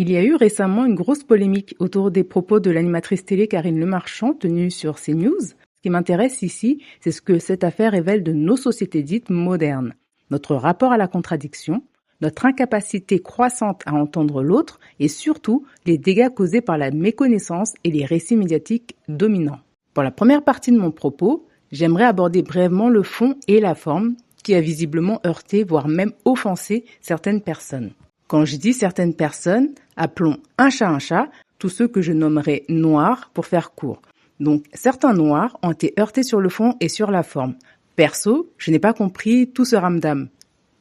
Il y a eu récemment une grosse polémique autour des propos de l'animatrice télé Karine Le Marchand tenue sur CNews. Ce qui m'intéresse ici, c'est ce que cette affaire révèle de nos sociétés dites modernes. Notre rapport à la contradiction, notre incapacité croissante à entendre l'autre et surtout les dégâts causés par la méconnaissance et les récits médiatiques dominants. Pour la première partie de mon propos, j'aimerais aborder brièvement le fond et la forme qui a visiblement heurté, voire même offensé certaines personnes. Quand je dis certaines personnes, appelons un chat, tous ceux que je nommerai noirs pour faire court. Donc certains noirs ont été heurtés sur le fond et sur la forme. Perso, je n'ai pas compris tout ce ramdam.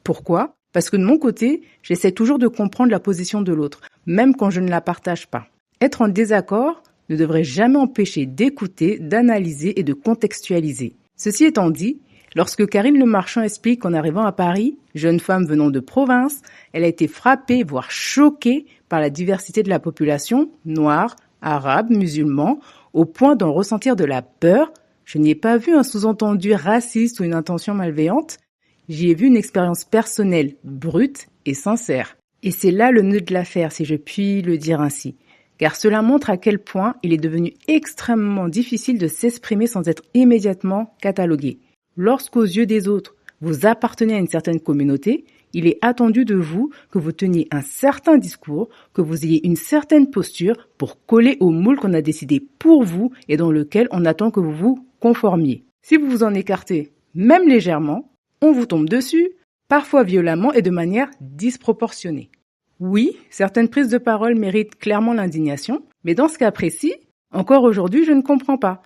Pourquoi ? Parce que de mon côté, j'essaie toujours de comprendre la position de l'autre, même quand je ne la partage pas. Être en désaccord ne devrait jamais empêcher d'écouter, d'analyser et de contextualiser. Ceci étant dit, lorsque Karine Le Marchand explique qu'en arrivant à Paris, jeune femme venant de province, elle a été frappée, voire choquée par la diversité de la population, noire, arabe, musulman, au point d'en ressentir de la peur, je n'y ai pas vu un sous-entendu raciste ou une intention malveillante. J'y ai vu une expérience personnelle, brute et sincère. Et c'est là le nœud de l'affaire, si je puis le dire ainsi. Car cela montre à quel point il est devenu extrêmement difficile de s'exprimer sans être immédiatement catalogué. Lorsqu'aux yeux des autres, vous appartenez à une certaine communauté, il est attendu de vous que vous teniez un certain discours, que vous ayez une certaine posture pour coller au moule qu'on a décidé pour vous et dans lequel on attend que vous vous conformiez. Si vous vous en écartez, même légèrement, on vous tombe dessus, parfois violemment et de manière disproportionnée. Oui, certaines prises de parole méritent clairement l'indignation, mais dans ce cas précis, encore aujourd'hui, je ne comprends pas.